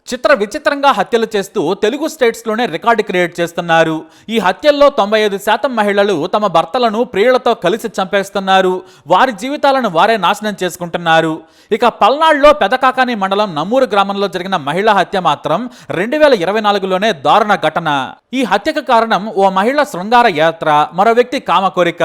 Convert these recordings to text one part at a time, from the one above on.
చిత్ర విచిత్రంగా హత్యలు చేస్తూ తెలుగు స్టేట్స్లోనే రికార్డు క్రియేట్ చేస్తున్నారు. ఈ హత్యల్లో 95% మహిళలు తమ భర్తలను ప్రియులతో కలిసి చంపేస్తున్నారు. వారి జీవితాలను వారే నాశనం చేసుకుంటున్నారు. ఇక పల్నాడులో పెదకాకాని మండలం నమ్మూరు గ్రామంలో జరిగిన మహిళా హత్య మాత్రం 2024లోనే దారుణ ఘటన. ఈ హత్యకు కారణం ఓ మహిళ శృంగార యాత్ర, మరో వ్యక్తి కామ కోరిక.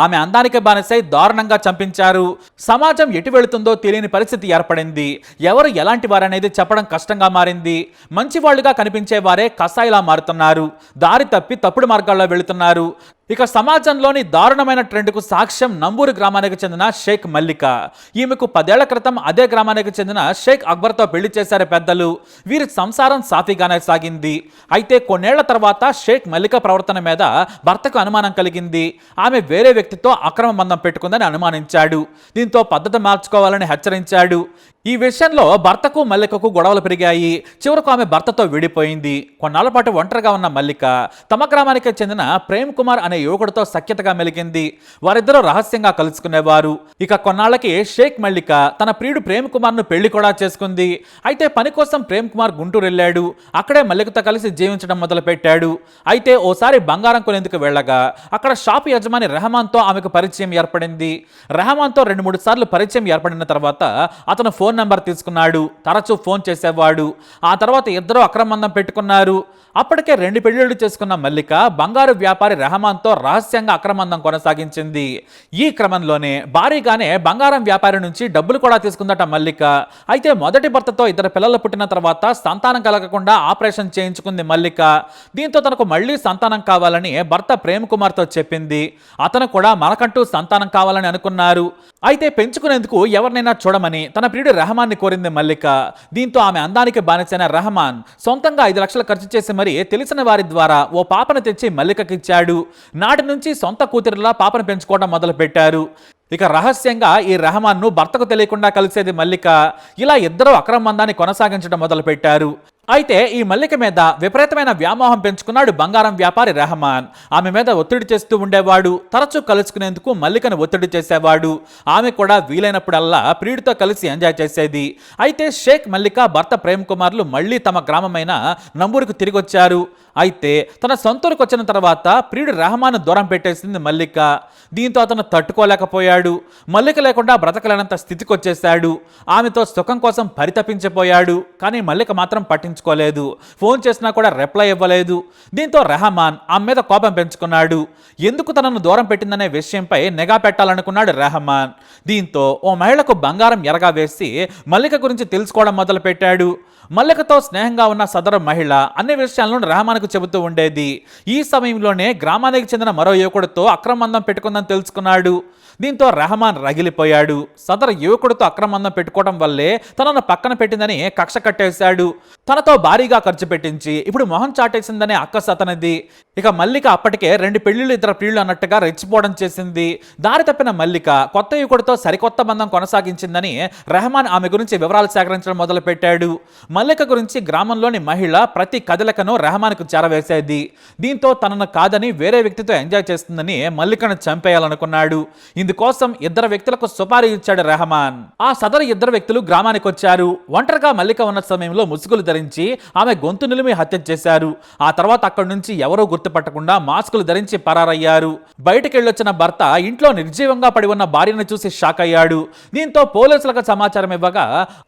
ఆమె అందానికి బానిసై దారుణంగా చంపించారు. సమాజం ఎటు వెళుతుందో తెలియని పరిస్థితి ఏర్పడింది. ఎవరు ఎలాంటి వారనేది చెప్పడం కష్టంగా మారింది. మంచి వాళ్ళుగా కనిపించే వారే కసాయిలా మారుతున్నారు. దారి తప్పి తప్పుడు మార్గాల్లో వెళుతున్నారు. ఇక సమాజంలోని దారుణమైన ట్రెండ్కు సాక్ష్యం నంబూరు గ్రామానికి చెందిన షేక్ మల్లిక. ఈమెకు 10 ఏళ్ల క్రితం అదే గ్రామానికి చెందిన షేక్ అక్బర్తో పెళ్లి చేశారు పెద్దలు. వీరి సంసారం సాఫీగానే సాగింది. అయితే కొన్నేళ్ల తర్వాత షేక్ మల్లిక ప్రవర్తన మీద భర్తకు అనుమానం కలిగింది. ఆమె వేరే వ్యక్తితో అక్రమ బంధం పెట్టుకుందని అనుమానించాడు. దీంతో పద్ధతి మార్చుకోవాలని హెచ్చరించాడు. ఈ విషయంలో భర్తకు మల్లికకు గొడవలు పెరిగాయి. చివరకు ఆమె భర్తతో విడిపోయింది. కొన్నాళ్ల పాటు ఒంటరిగా ఉన్న మల్లిక తమ గ్రామానికి చెందిన ప్రేమ్ కుమార్ అనే యువకుడితో సఖ్యతగా మెలిగింది. వారిద్దరూ రహస్యంగా కలుసుకునేవారు. ఇక కొన్నాళ్లకి షేక్ మల్లిక తన ప్రియుడు ప్రేమ్ కుమార్ ను పెళ్లి కూడా చేసుకుంది. అయితే పని కోసం ప్రేమ్ కుమార్ గుంటూరు వెళ్ళాడు. అక్కడే మల్లికతో కలిసి జీవించడం మొదలు పెట్టాడు. అయితే ఓసారి బంగారం కొనేందుకు వెళ్ళగా అక్కడ షాపు యజమాని రెహమాన్తో ఆమెకు పరిచయం ఏర్పడింది. రెహమాన్తో 2-3 సార్లు పరిచయం ఏర్పడిన తర్వాత అతను ఫోన్ నంబర్ తీసుకున్నాడు. తరచూ ఫోన్ చేసేవాడు. ఆ తర్వాత ఇద్దరు అక్రమందం పెట్టుకున్నారు. అప్పటికే 2 పెళ్లిళ్లు చేసుకున్న మల్లిక బంగారు వ్యాపారి రెహమాన్తో రహస్యంగా అక్రమందం కొనసాగించింది. ఈ క్రమంలోనే భారీగానే బంగారం వ్యాపారి నుంచి డబ్బులు కూడా తీసుకుందట మల్లిక. అయితే మొదటి భర్తతో 2 పిల్లలు పుట్టిన తర్వాత సంతానం కలగకుండా ఆపరేషన్ చేయించుకుంది మల్లిక. దీంతో తనకు మళ్లీ సంతానం కావాలని భర్త ప్రేమ్ కుమార్తో చెప్పింది. అతను కూడా మనకంటూ సంతానం కావాలని అనుకున్నారు. అయితే పెంచుకునేందుకు ఎవరినైనా చూడమని తన ప్రియుడు రెహమాన్ని కోరింది మల్లిక. దీంతో ఆమె అందానికి బానిసైన రెహమాన్ సొంతంగా 5 లక్షలు ఖర్చు చేసి మరి తెలిసిన వారి ద్వారా ఓ పాపను తెచ్చి మల్లికకిచ్చాడు. నాటి నుంచి సొంత కూతురిలా పాపను పెంచుకోవడం మొదలు పెట్టారు. ఇక రహస్యంగా ఈ రెహమాన్ను భర్తకు తెలియకుండా కలిసేది మల్లిక. ఇలా ఇద్దరు అక్రమ బంధాన్ని కొనసాగించడం మొదలు పెట్టారు. అయితే ఈ మల్లిక మీద విపరీతమైన వ్యామోహం పెంచుకున్నాడు బంగారం వ్యాపారి రెహమాన్. ఆమె మీద ఒత్తిడి చేస్తూ ఉండేవాడు. తరచూ కలుసుకునేందుకు మల్లికను ఒత్తిడి చేసేవాడు. ఆమె కూడా వీలైనప్పుడల్లా ప్రియుడితో కలిసి ఎంజాయ్ చేసేది. అయితే షేక్ మల్లిక భర్త ప్రేమ్ కుమార్లు మళ్లీ తమ గ్రామమైన నంబూరుకు తిరిగి వచ్చారు. అయితే తన సొంతూరుకు వచ్చిన తర్వాత ప్రియుడు రెహమాన్ దూరం పెట్టేసింది మల్లిక. దీంతో అతను తట్టుకోలేకపోయాడు. మల్లిక లేకుండా బ్రతకలేనంత స్థితికి వచ్చేశాడు. ఆమెతో సుఖం కోసం పరితపించిపోయాడు. కానీ మల్లిక మాత్రం పట్టించుకోలేదు. ఫోన్ చేసినా కూడా రిప్లై ఇవ్వలేదు. దీంతో రెహమాన్ ఆమె మీద కోపం పెంచుకున్నాడు. ఎందుకు తనను దూరం పెట్టిందనే విషయంపై నిఘా పెట్టాలనుకున్నాడు రెహమాన్. దీంతో ఓ మహిళకు బంగారం ఎరగా వేసి మల్లిక గురించి తెలుసుకోవడం మొదలు పెట్టాడు. మల్లికతో స్నేహంగా ఉన్న సదరు మహిళ అన్ని విషయాలను రెహమాన్కు చెబుతూ ఉండేది. ఈ సమయంలోనే గ్రామానికి చెందిన మరో యువకుడితో అక్రమందం పెట్టుకుందని తెలుసుకున్నాడు. దీంతో రెహమాన్ రగిలిపోయాడు. సదరు యువకుడితో అక్రమందం పెట్టుకోవడం వల్లే తనను పక్కన పెట్టిందని కక్ష కట్టేశాడు. తనతో భారీగా ఖర్చు పెట్టించి ఇప్పుడు మొహం చాటేసిందనే అక్కసు అతనిది. ఇక మల్లిక అప్పటికే 2 పెళ్లిళ్ళు 2 ప్రియుళ్ళు అన్నట్టుగా రెచ్చిపోవడం చేసింది. దారి తప్పిన మల్లిక కొత్త యువకుడితో సరికొత్త బంధం కొనసాగించిందని రెహమాన్ ఆమె గురించి వివరాలు సేకరించడం మొదలు పెట్టాడు. మల్లిక గురించి గ్రామంలోని మహిళ ప్రతి కదలికను రెహమాన్కు చేరవేసేది. దీంతో తనను కాదని వేరే వ్యక్తితో ఎంజాయ్ చేస్తుందని మల్లికను చంపేయాలనుకున్నాడు. ఇందుకోసం 2 వ్యక్తులకు సుపారీ ఇచ్చాడు రెహమాన్. ఆ సదరు 2 వ్యక్తులు గ్రామానికి వచ్చారు. ఒంటరిగా మల్లిక ఉన్న సమయంలో ముసుగులు ధరించి ఆమె గొంతు నిలిమి హత్య చేశారు. ఆ తర్వాత అక్కడి నుంచి ఎవరూ గుర్తుపట్టకుండా మాస్కులు ధరించి పరారయ్యారు. బయటకెళ్ళొచ్చిన భర్త ఇంట్లో నిర్జీవంగా పడి ఉన్న భార్యను చూసి షాక్ అయ్యాడు. దీంతో పోలీసులకు సమాచారం ఇవ్వగా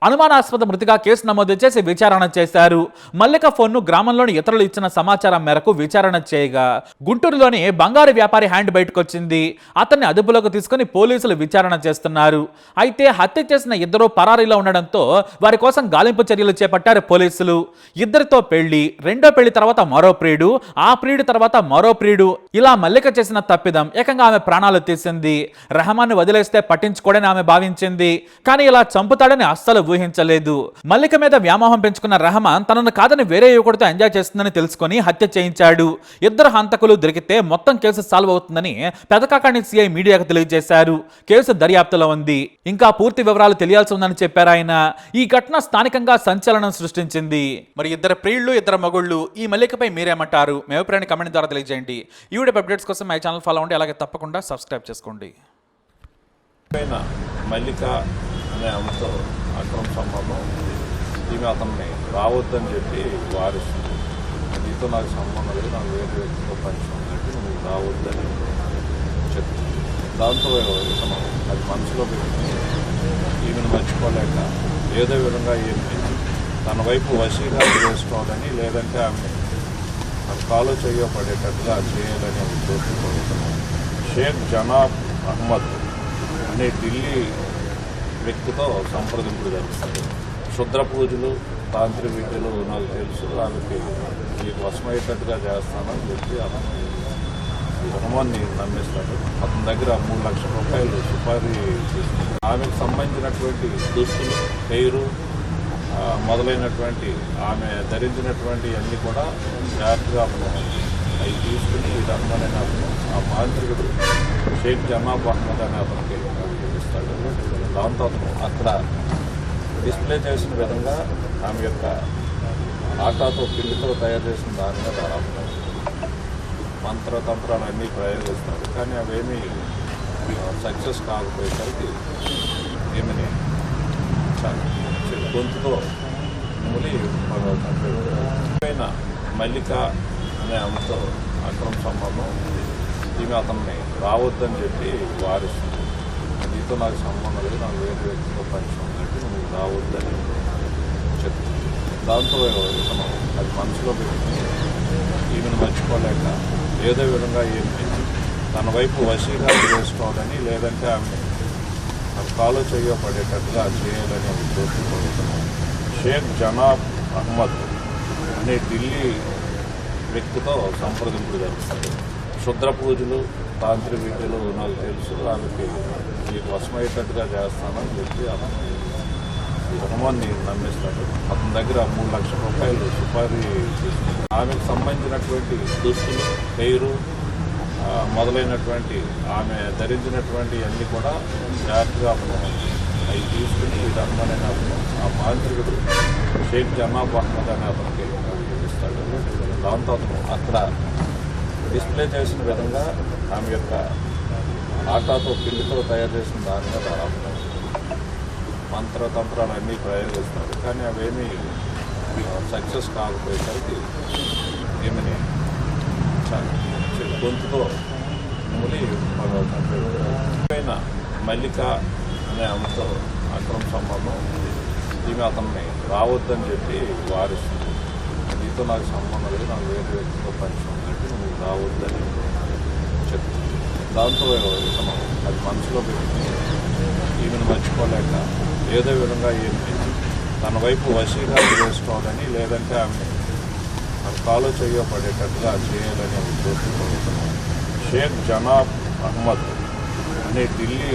అనుమానాస్పద మృతిగా కేసు నమోదు చేసి విచారణ చేశారు. మల్లిక ఫోన్ను గ్రామంలోని ఇతరులు ఇచ్చిన సమాచారం మేరకు విచారణ చేయగా గుంటూరులోని బంగారు వ్యాపారి హ్యాండ్ బయటకు వచ్చింది. అతన్ని అదుపులోకి తీసుకుని పోలీసులు విచారణ చేస్తున్నారు. అయితే హత్య చేసిన 2 పరారీలో ఉండడంతో వారి కోసం గాలింపు చర్యలు చేపట్టారు పోలీసులు. 2తో పెళ్లి, 2వ పెళ్లి తర్వాత మరో ప్రియుడు, ఆ ప్రియుడు తర్వాత మరో ప్రియుడు, ఇలా మల్లిక చేసిన తప్పిదం ఏకంగా ఆమె ప్రాణాలు తీసింది. రెహమాన్ వదిలేస్తే పట్టించుకోడని ఆమె భావించింది. కానీ ఇలా చంపుతాడని అస్సలు ఊహించలేదు. మల్లిక మీద వ్యామోహం పెంచుకున్న రెహమాన్ తనను కాదని వేరే యువకుడితో ఎంజాయ్ చేస్తుందని తెలుసుకుని హత్య చేయించాడు. 2 హంతకులు దొరికితే మొత్తం కేసు సాల్వ్ అవుతుందని పెదకాకాని సిఐ మీడియాకు తెలియజేశారు. కేసు దర్యాప్తులో ఉంది. ఇంకా పూర్తి వివరాలు తెలియాల్సి ఉందని చెప్పారు ఆయన. ఈ ఘటన స్థానికంగా సంచలనం సృష్టించింది. మరి 2 ప్రియుళ్ళు 2 మగుళ్ళు ఈ మల్లికపై మీరేమంటారు? మీ అభిప్రాయాన్ని కమెంట్ ద్వారా తెలియజేయండి. ఈ వీడియో అప్డేట్స్ కోసం మై ఛానల్ ఫాలో అవ్వండి. అలాగే తప్పకుండా సబ్స్క్రైబ్ చేసుకోండి. మల్లిక అనే ఆమెతో అక్రమ సంబంధం ఉంది. ఈమె అతన్ని రావద్దని చెప్పి వారిస్తుంది. నీతో నాకు సంబంధం లేదు, నాకు వేరే వ్యక్తితో పరిచయం ఉన్నట్టు నువ్వు రావద్దని చెప్తుంది. దాంతో ఇతను అది మనసులో పెట్టుకుని ఈమెను మర్చిపోలేక ఏదో విధంగా ఈమె తన వైపు వశీగా చేసుకోవాలని, లేదంటే ఆమె ఫాలో చేయబడేటట్టుగా చేయాలనే ఉద్దేశంతో ఇతను షేక్ జనాబ్ అహ్మద్ అనే ఢిల్లీ వ్యక్తితో సంప్రదింపులు జరుపుతాడు. క్షుద్ర పూజలు, తాంత్రిక విద్యలు నాకు తెలుసు, ఆమెకి నీకు వశమయ్యేటట్టుగా చేస్తానని చెప్పి అతను హనుమాన్ని నమ్మిస్తాడు. అతని దగ్గర 3 లక్షల రూపాయలు సుపారీ తీసుకుంటాడు. ఆమెకు సంబంధించినటువంటి దుస్తులు, హెయిరు మొదలైనటువంటి ఆమె ధరించినటువంటి అన్నీ కూడా జాగ్రత్తగా అతను అవి తీసుకుని ఈ రహమాన్ అతను ఆ మాంత్రికుడు షేక్ జనాబ్ అహ్మద్ అనే అతనికి ఇస్తాడు. దాంతో అతను అక్కడ డిస్ప్లే చేసిన విధంగా ఆమె యొక్క ఆటాతో పిండితో తయారు చేసిన దాని మీద మంత్రతంత్రాలు అన్నీ ప్రయోగిస్తాడు. కానీ అవేమీ సక్సెస్ కాకపోయేసరికి ఏమని గొంతుతో ములి పైన మల్లిక అనే ఆమెతో అక్రమ సంబంధం. ఈమె అతన్ని రావద్దని చెప్పి వారిస్తుంది. నీతో నాకు సంబంధం లేదు, నాకు వేరే వ్యక్తితో పరిచయం ఉన్నట్టు నువ్వు రావద్దని చెప్తుంది. దాంతో ఇతను అది మనసులో పెట్టుకుని ఈమెను మర్చిపోలేక ఏదో విధంగా ఈమె తన వైపు వశీగా చేసుకోవాలని, లేదంటే ఆమె ఫాలో చేయబడేటట్టుగా చేయాలనే ఉద్దేశంతో ఇతను షేక్ జనాబ్ అహ్మద్ అనే ఢిల్లీ వ్యక్తితో సంప్రదింపులు జరుపుతాడు. క్షుద్ర పూజలు, తాంత్రిక విద్యలు నాకు తెలుసు, ఆమెకి నీకు వశమయ్యేటట్టుగా చేస్తానని చెప్పి అతను హనుమాన్ని నమ్మిస్తాడు. అతని దగ్గర 3 లక్షల రూపాయలు సుపారీ తీసుకుంటాడు. ఆమెకు సంబంధించినటువంటి దుస్తులు, హెయిరు మొదలైనటువంటి ఆమె ధరించినటువంటి అన్నీ కూడా జాగ్రత్తగా అతను అవి తీసుకుని ఈ రహమాన్ అతను ఆ మాంత్రికుడు షేక్ జనాబ్ అహ్మద్ అనే అతనికి ఇస్తాడు. దాంతో అతను అక్కడ డిస్ప్లే చేసిన విధంగా ఆమె యొక్క ఆటాతో పిండితో తయారు చేసిన దాని మీద మంత్రతంత్రాలు అన్నీ ప్రయోగిస్తాడు. కానీ అవేమీ సక్సెస్ కాకపోయేసరికి ఏమని గొంతుతో ములి పైన మల్లిక అనే ఆమెతో అక్రమ సంబంధం. ఈమె అతన్ని రావద్దని చెప్పి వారిస్తుంది. నీతో నాకు సంబంధం లేదు, నాకు వేరే వ్యక్తితో పరిచయం ఉన్నట్టు నువ్వు రావద్దని చెప్తుంది. దాంతో ఇతను అది మనసులో పెట్టుకుని ఈమెను మర్చిపోలేక ఏదో విధంగా ఈమె తన వైపు వశీగా చేసుకోవాలని, లేదంటే ఆమె ఫాలో చేయబడేటట్టుగా చేయాలనే ఉద్దేశంతో ఇతను షేక్ జనాబ్ అహ్మద్ అనే ఢిల్లీ